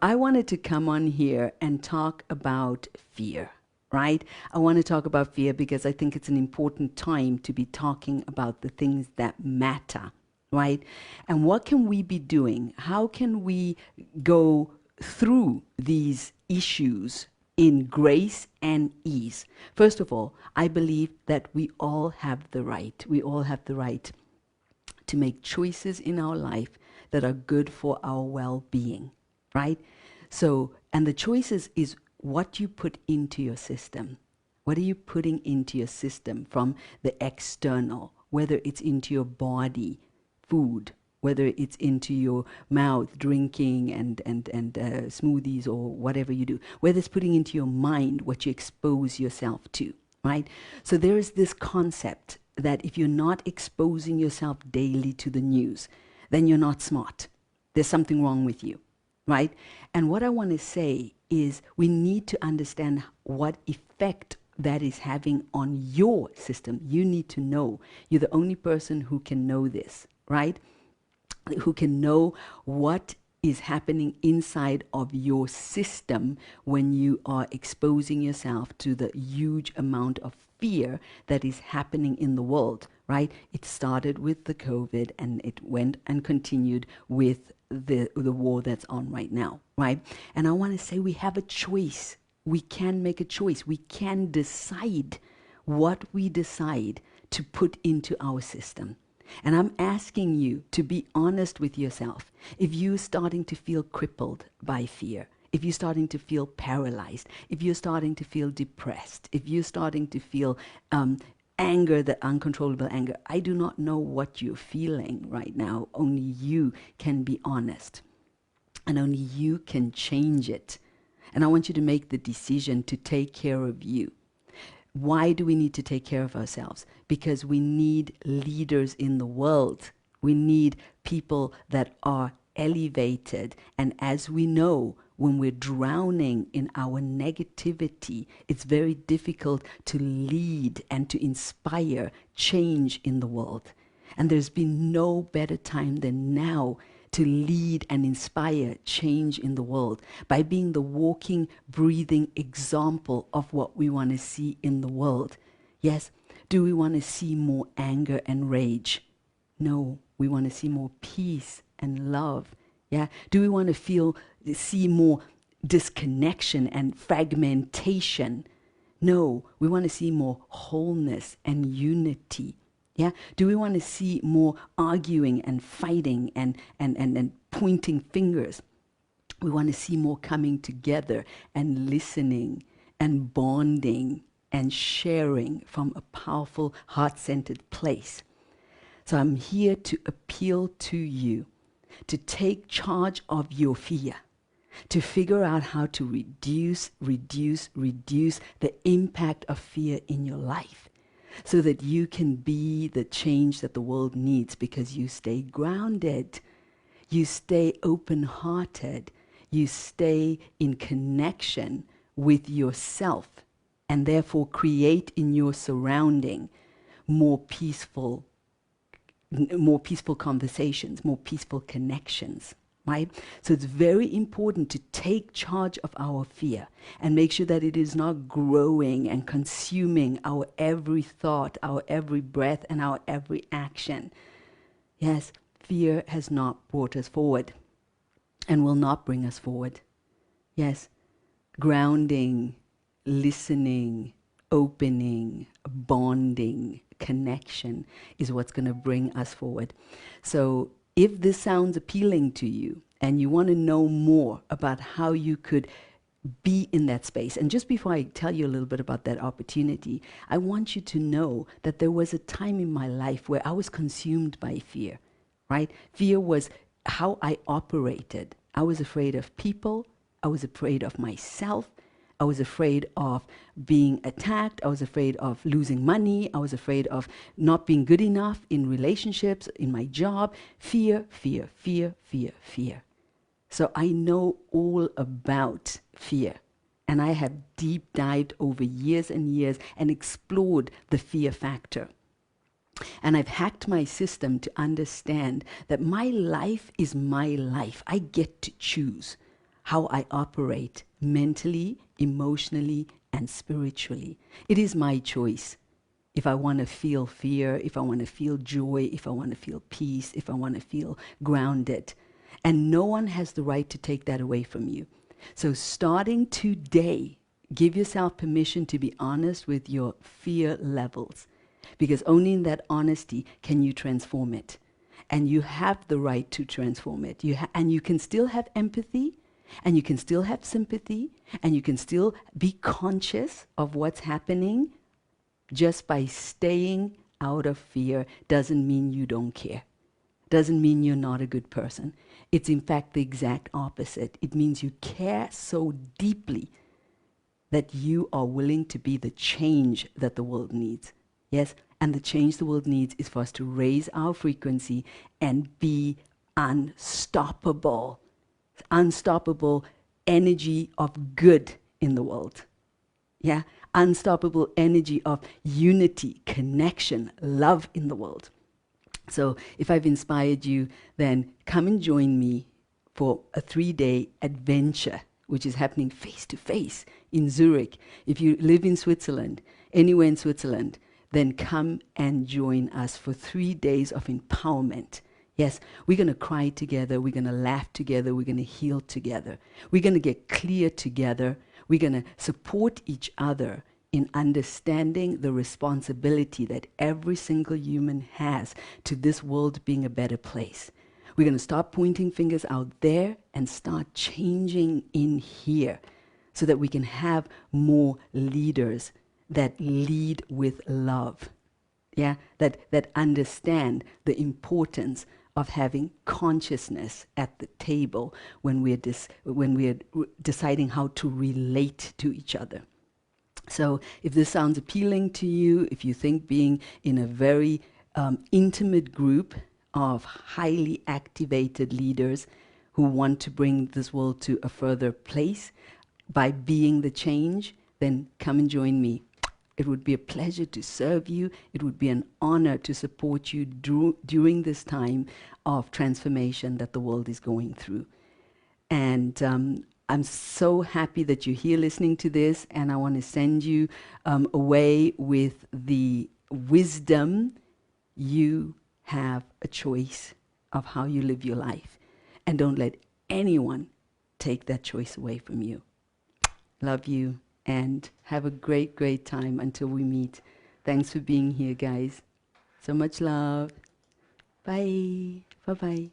I wanted to come on here and talk about fear, right? I want to talk about fear because I think it's an important time to be talking about the things that matter, right? And what can we be doing? How can we go through these issues in grace and ease? First of all, I believe that we all have the right. We all have the right to make choices in our life that are good for our well-being, right? So, and the choices is what you put into your system. What are you putting into your system from the external, whether it's into your body, food, whether it's into your mouth, drinking and smoothies or whatever you do, whether it's putting into your mind what you expose yourself to, right? So there is this concept that if you're not exposing yourself daily to the news, then you're not smart. There's something wrong with you, right? And what I want to say is we need to understand what effect that is having on your system. You need to know. You're the only person who can know this, right? Who can know what is happening inside of your system when you are exposing yourself to the huge amount of fear that is happening in the world, right? It started with the COVID and it went and continued with the war that's on right now, right? And I want to say we have a choice. We can make a choice. We can decide what we decide to put into our system. And I'm asking you to be honest with yourself. If you're starting to feel crippled by fear, if you're starting to feel paralyzed, if you're starting to feel depressed, if you're starting to feel anger, that uncontrollable anger, I do not know what you're feeling right now. Only you can be honest. And only you can change it. And I want you to make the decision to take care of you. Why do we need to take care of ourselves? Because we need leaders in the world. We need people that are elevated. And as we know, when we're drowning in our negativity, it's very difficult to lead and to inspire change in the world. And there's been no better time than now to lead and inspire change in the world by being the walking, breathing example of what we want to see in the world. Yes, do we want to see more anger and rage? No, we want to see more peace and love. Yeah, do we want to see more disconnection and fragmentation? No, we want to see more wholeness and unity. Yeah, do we want to see more arguing and fighting and pointing fingers? We want to see more coming together and listening and bonding and sharing from a powerful, heart-centered place. So I'm here to appeal to you to take charge of your fear, to figure out how to reduce the impact of fear in your life, so that you can be the change that the world needs, because you stay grounded, you stay open-hearted, you stay in connection with yourself, and therefore create in your surrounding more peaceful conversations, more peaceful connections. Right? So it's very important to take charge of our fear and make sure that it is not growing and consuming our every thought, our every breath, and our every action. Yes, fear has not brought us forward and will not bring us forward. Yes, grounding, listening, opening, bonding, connection is what's going to bring us forward. So if this sounds appealing to you and you want to know more about how you could be in that space, and just before I tell you a little bit about that opportunity, I want you to know that there was a time in my life where I was consumed by fear, right? Fear was how I operated. I was afraid of people. I was afraid of myself. I was afraid of being attacked. I was afraid of losing money. I was afraid of not being good enough in relationships, in my job. Fear, fear, fear, fear, fear. So I know all about fear. And I have deep dived over years and years and explored the fear factor. And I've hacked my system to understand that my life is my life. I get to choose how I operate mentally, emotionally, and spiritually. It is my choice. If I want to feel fear, if I want to feel joy, if I want to feel peace, if I want to feel grounded. And no one has the right to take that away from you. So starting today, give yourself permission to be honest with your fear levels, because only in that honesty can you transform it. And you have the right to transform it. And you can still have empathy, and you can still have sympathy, and you can still be conscious of what's happening. Just by staying out of fear doesn't mean you don't care. Doesn't mean you're not a good person. It's in fact the exact opposite. It means you care so deeply that you are willing to be the change that the world needs. Yes? And the change the world needs is for us to raise our frequency and be unstoppable. Unstoppable energy of good in the world. Yeah? Unstoppable energy of unity, connection, love in the world. So if I've inspired you, then come and join me for a 3-day adventure, which is happening face to face in Zurich. If you live in Switzerland, anywhere in Switzerland, then come and join us for 3 days of empowerment. Yes, we're going to cry together, we're going to laugh together, we're going to heal together. We're going to get clear together, we're going to support each other in understanding the responsibility that every single human has to this world being a better place. We're going to stop pointing fingers out there and start changing in here so that we can have more leaders that lead with love. Yeah, that understand the importance of having consciousness at the table when we're deciding how to relate to each other. So if this sounds appealing to you, if you think being in a very intimate group of highly activated leaders who want to bring this world to a further place by being the change, then come and join me. It would be a pleasure to serve you. It would be an honor to support you during this time of transformation that the world is going through. And I'm so happy that you're here listening to this, and I want to send you away with the wisdom. You have a choice of how you live your life, and don't let anyone take that choice away from you. Love you, and have a great, great time until we meet. Thanks for being here, guys. So much love. Bye. Bye-bye.